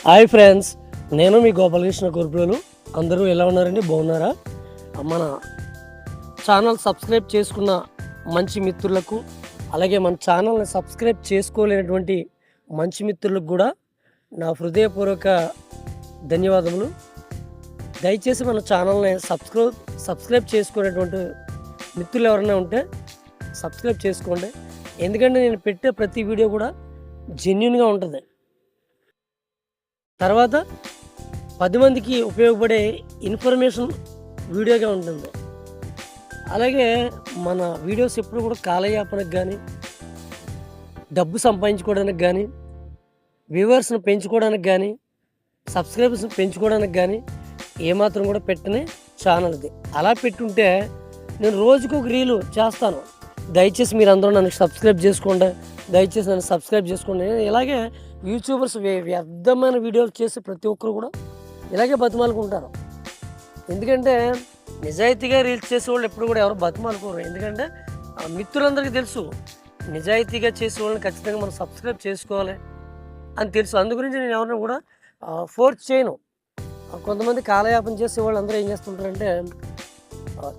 Hi friends, నేను మీ గోపాలకృష్ణ కోర్పులు. అందరూ ఎలా ఉన్నారండి? బాగున్నారా? మన ఛానల్ సబ్స్క్రైబ్ చేసుకున్న మంచి మిత్రులకు, అలాగే మన ఛానల్ని సబ్స్క్రైబ్ చేసుకోలేనటువంటి మంచి మిత్రులకు కూడా నా హృదయపూర్వక ధన్యవాదములు. దయచేసి మన ఛానల్ని సబ్స్క్రైబ్ చేసుకునేటువంటి మిత్రులు ఎవరైనా ఉంటే సబ్స్క్రైబ్ చేసుకోండి. ఎందుకంటే నేను పెట్టే ప్రతి వీడియో కూడా జెన్యున్గా ఉంటుంది. తర్వాత 10 మందికి ఉపయోగపడే ఇన్ఫర్మేషన్ వీడియోగా ఉంటుంది. అలాగే మన వీడియోస్ ఎప్పుడు కూడా కాలయాపనకు కానీ, డబ్బు సంపాదించుకోవడానికి కానీ, వ్యూవర్స్ని పెంచుకోవడానికి కానీ, సబ్స్క్రైబర్స్ని పెంచుకోవడానికి కానీ ఏమాత్రం కూడా పెట్టని ఛానల్ ఇది. అలా పెట్టుంటే నేను రోజుకు ఒక రీలు చేస్తాను. దయచేసి మీరు అందరూ నన్ను సబ్స్క్రైబ్ చేసుకోండి, దయచేసి నన్ను సబ్స్క్రైబ్ చేసుకోండి. ఇలాగే యూట్యూబర్స్ వ్యర్థమైన వీడియోలు చేసి ప్రతి ఒక్కరు కూడా ఇలాగే బతిమాలుకుంటారు. ఎందుకంటే నిజాయితీగా రీల్స్ చేసేవాళ్ళు ఎప్పుడు కూడా ఎవరు బతిమాలుకోరు. ఎందుకంటే మిత్రులందరికీ తెలుసు నిజాయితీగా చేసేవాళ్ళని ఖచ్చితంగా మనం సబ్స్క్రైబ్ చేసుకోవాలి అని తెలుసు. అందు గురించి నేను ఎవరిని కూడా ఫోర్స్ చేయను. కొంతమంది కాలయాపన చేసేవాళ్ళు అందరూ ఏం చేస్తుంటారంటే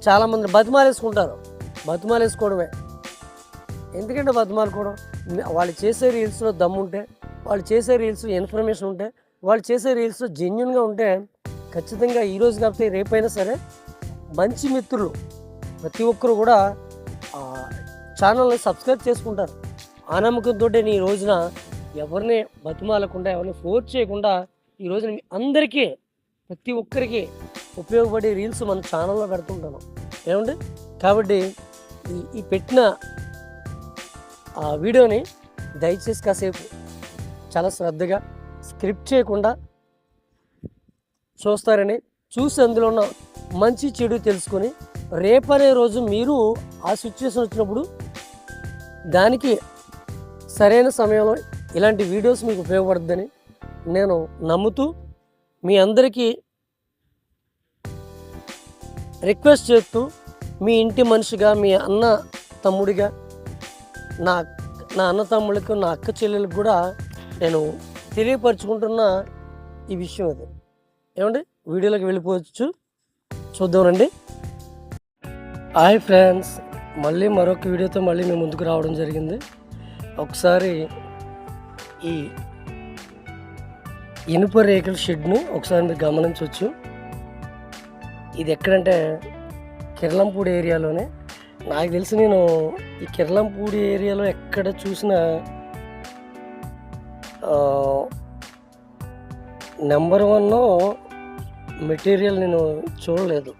చాలామంది బతిమాలేసుకోవడమే. ఎందుకంటే బతిమాలుకోవడం, వాళ్ళు చేసే రీల్స్లో దమ్ముంటే, వాళ్ళు చేసే రీల్స్ ఇన్ఫర్మేషన్ ఉంటే, వాళ్ళు చేసే రీల్స్ జెన్యున్గా ఉంటే ఖచ్చితంగా ఈరోజు కాకపోతే రేపైనా సరే మంచి మిత్రులు ప్రతి ఒక్కరు కూడా ఛానల్ని సబ్స్క్రైబ్ చేసుకుంటారు. ఆ నమ్మకంతో నేను ఈ రోజున ఎవరిని బతిమాలకుండా, ఎవరిని ఫోర్స్ చేయకుండా ఈ రోజున అందరికీ ప్రతి ఒక్కరికి ఉపయోగపడే రీల్స్ మన ఛానల్లో పెడుతుంటాను. ఏమండి? కాబట్టి ఈ పెట్టిన ఆ వీడియోని దయచేసి కాసేపు చాలా శ్రద్ధగా స్క్రిప్ట్ చేయకుండా చూస్తారని, చూసి అందులో ఉన్న మంచి చెడు తెలుసుకొని రేపనే రోజు మీరు ఆ సిచ్యువేషన్ వచ్చినప్పుడు దానికి సరైన సమయంలో ఇలాంటి వీడియోస్ మీకు ఉపయోగపడుతుందని నేను నమ్ముతూ మీ అందరికీ రిక్వెస్ట్ చేస్తూ, మీ ఇంటి మనిషిగా, మీ అన్న తమ్ముడిగా, నా అన్న తమ్ముళ్ళకు, నా అక్క చెల్లెలకు కూడా నేను తెలియపరచుకుంటున్న ఈ విషయం అది. ఏమండి? వీడియోలోకి వెళ్ళిపోవచ్చు, చూద్దామండి. హాయ్ ఫ్రెండ్స్, మళ్ళీ మరొక వీడియోతో మళ్ళీ మేము ముందుకు రావడం జరిగింది. ఒకసారి ఈ ఇనుప రేకుల షెడ్ను ఒకసారి మీరు గమనించవచ్చు. ఇది ఎక్కడంటే కిర్లంపూడి ఏరియాలోనే. నాకు తెలిసి నేను ఈ కిర్లంపూడి ఏరియాలో ఎక్కడ చూసిన నెంబర్ 1 మెటీరియల్ నేను చూడలేదు.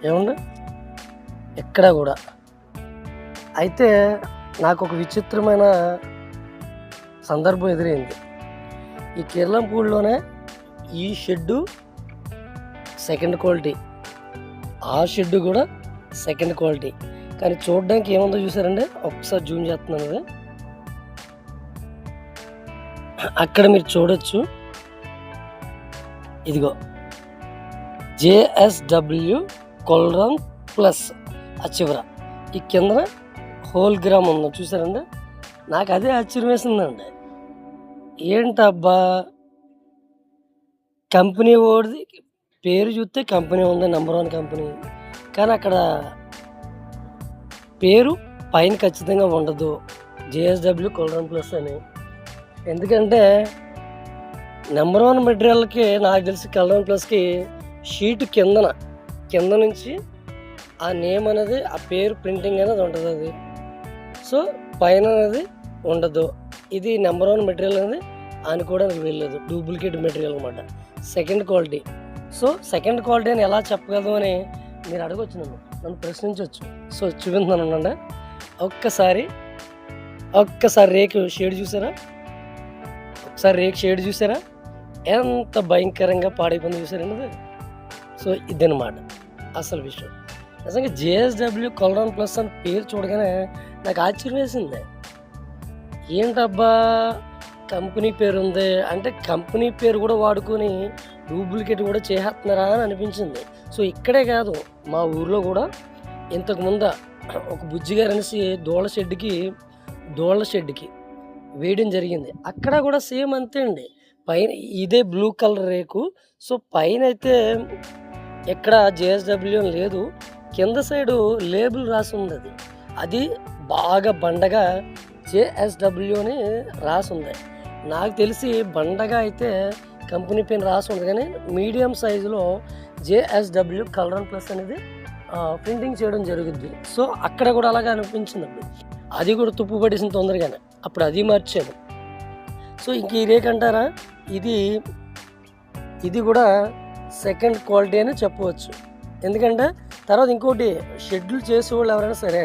ఏమన్నా ఎక్కడ కూడా. అయితే నాకు ఒక విచిత్రమైన సందర్భం ఎదురైంది. ఈ కిర్లంపూడిలోనే ఈ షెడ్డు సెకండ్ క్వాలిటీ, ఆ షెడ్ కూడా సెకండ్ క్వాలిటీ. కానీ చూడడానికి ఏముందో చూసారండి? ఒకసారి జూమ్ చేస్తున్నాను కదా, అక్కడ మీరు చూడొచ్చు. ఇదిగో JSW కొల్రామ్ ప్లస్ ఆ చివర ఈ కిందన హోల్ గ్రామ్ ఉందో చూసారండి. నాకు అదే ఆశ్చర్యం వేసిందండి. ఏంటబ్బా, కంపెనీ ఓడిది పేరు చూస్తే కంపెనీ ఉంది, నెంబర్ 1 కంపెనీ. కానీ అక్కడ పేరు పైన ఖచ్చితంగా ఉండదు, JSW కొల్రామ్ ప్లస్ అని. ఎందుకంటే నెంబర్ 1 మెటీరియల్కి నాకు తెలిసి కొల్రామ్ ప్లస్కి షీట్ కింద నుంచి ఆ నేమ్ అనేది, ఆ పేరు ప్రింటింగ్ అనేది ఉంటుంది అది. సో పైన అనేది ఉండదు. ఇది నెంబర్ 1 మెటీరియల్ అనేది అనుకోవడానికి వెళ్ళలేదు, డూప్లికేట్ మెటీరియల్ అనమాట, second quality. So second quality అని ఎలా చెప్పగలదు అని మీరు అడగవచ్చు, నన్ను ప్రశ్నించవచ్చు. సో చూపించానండి. ఒక్కసారి రేకు షేడ్ చూసారా? ఎంత భయంకరంగా పాడైపోయింది చూసారండి. సో ఇదన్నమాట అసలు విషయం. నిజంగా JSW కొల్రామ్ ప్లస్ అని పేరు చూడగానే నాకు ఆశ్చర్యం వేసింది. ఏంటబ్బా, కంపెనీ పేరు ఉంది అంటే కంపెనీ పేరు కూడా వాడుకొని డూప్లికేట్ కూడా చేస్తున్నారా అని అనిపించింది. సో ఇక్కడే కాదు, మా ఊర్లో కూడా ఇంతకుముందు ఒక బుజ్జిగారు అనేసి దోళ్ళ షెడ్కి వేయడం జరిగింది. అక్కడ కూడా సేమ్ అంతే అండి. పైన ఇదే బ్లూ కలర్ రేకు. సో, పైనైతే ఎక్కడ జేఎస్‌డబ్ల్యూ అని లేదు. కింద సైడు లేబుల్ రాసుందది. అది బాగా బండగా జేఎస్‌డబ్ల్యూ అని రాసుంది. నాకు తెలిసి బండగా అయితే కంపెనీ పేరు రాసుంది కానీ మీడియం సైజులో జేఎస్‌డబ్ల్యూ కలర్ ప్లస్ అనేది ప్రింటింగ్ చేయడం జరుగుద్ది. సో, అక్కడ కూడా అలాగే అనిపించిందండి. అది కూడా తుప్పు పడేసింది తొందరగానే. అప్పుడు అది మార్చాను. సో, ఇంక ఈ రేక్ అంటారా, ఇది కూడా సెకండ్ క్వాలిటీ అని చెప్పవచ్చు. ఎందుకంటే తర్వాత ఇంకోటి షెడ్యూల్ చేసేవాళ్ళు ఎవరైనా సరే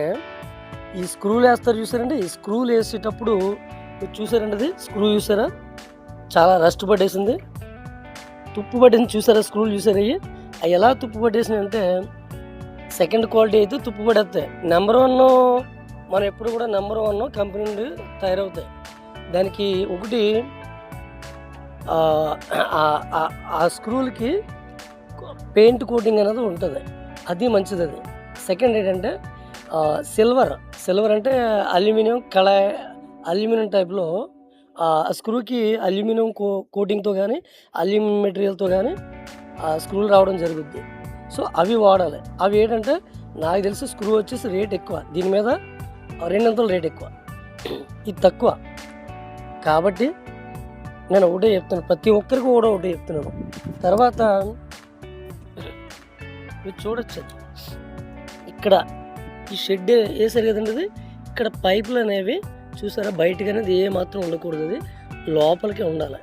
ఈ స్క్రూలు వేస్తారు చూసారండి. ఈ స్క్రూలు వేసేటప్పుడు మీరు చూసారండి, అది స్క్రూ చూసారా చాలా రస్ట్ పట్టేసింది, తుప్పు పట్టేసింది. చూసారా స్క్రూలు చూసారా, అవి ఎలా తుప్పు పట్టేసినాయి అంటే సెకండ్ క్వాలిటీ అయితే తుప్పు పడేస్తాయి. నెంబర్ 1 మనం ఎప్పుడు కూడా నెంబర్ 1 కంపెనీ నుండి తయారవుతాయి. దానికి ఒకటి ఆ స్క్రూలకి పెయింట్ కోటింగ్ అనేది ఉంటుంది, అది మంచిది. అది సెకండ్ ఏంటంటే సిల్వర్ అంటే అల్యూమినియం అల్యూమినియం టైప్లో స్క్రూకి అల్యూమినియం కోటింగ్తో కానీ అల్యూమినియం మెటీరియల్తో కానీ స్క్రూలు రావడం జరుగుద్ది. సో, అవి వాడాలి. అవి ఏంటంటే నాకు తెలిసి స్క్రూ వచ్చేసి రేట్ ఎక్కువ, దీని మీద 200 రేట్ ఎక్కువ, ఇది తక్కువ. కాబట్టి నేను ఒకటే చెప్తున్నాను, ప్రతి ఒక్కరికి కూడా ఒకటే చెప్తున్నాను. తర్వాత మీరు చూడొచ్చు, ఇక్కడ ఈ షెడ్ వేసారు కదండి, అది ఇక్కడ పైపులు అనేవి చూసారా బయటకు అనేది ఏ మాత్రం ఉండకూడదు, అది లోపలికే ఉండాలి.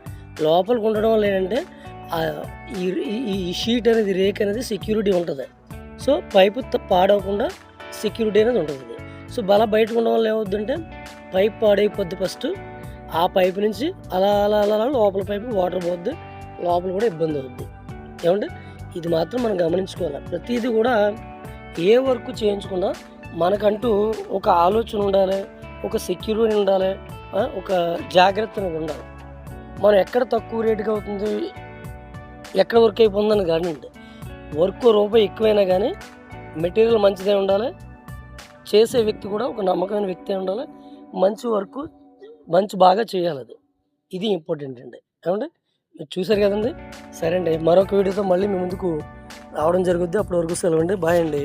లోపలికి ఉండడం వల్ల ఏంటంటే ఈ షీట్ అనేది రేక్ అనేది సెక్యూరిటీ ఉంటుంది. సో, పైపు పాడవకుండా సెక్యూరిటీ అనేది ఉంటుంది. సో, బయటకు ఉండడం వల్ల ఏమవుద్దంటే పైప్ పాడైపోద్ది. ఫస్ట్ ఆ పైపు నుంచి అలా అలా అలా లోపల పైపు వాటర్ పోద్ది, లోపల కూడా ఇబ్బంది అవుద్ది. ఏమంటే ఇది మాత్రం మనం గమనించుకోవాలి. ప్రతిదీ కూడా ఏ వర్క్ చేయించుకున్నా మనకంటూ ఒక ఆలోచన ఉండాలి, ఒక సెక్యూరిటీ ఉండాలి, ఒక జాగ్రత్త అనేది ఉండాలి. మనం ఎక్కడ తక్కువ రేటుకి అవుతుంది, ఎక్కడ వర్క్ అయిపోతుందని కానివ్వండి, వర్క్ రూపాయి ఎక్కువైనా కానీ మెటీరియల్ మంచిదే ఉండాలి, చేసే వ్యక్తి కూడా ఒక నమ్మకమైన వ్యక్తి ఉండాలి, మంచి వర్క్ బాగా చేయాలి. ఇది ఇంపార్టెంట్ అండి. ఏమంటే మీరు చూసారు కదండి. సరే అండి, మరొక వీడియోతో మళ్ళీ మీ ముందుకు రావడం జరుగుద్ది. అప్పటి వరకు సెలవు అండి. బాయ్ అండి.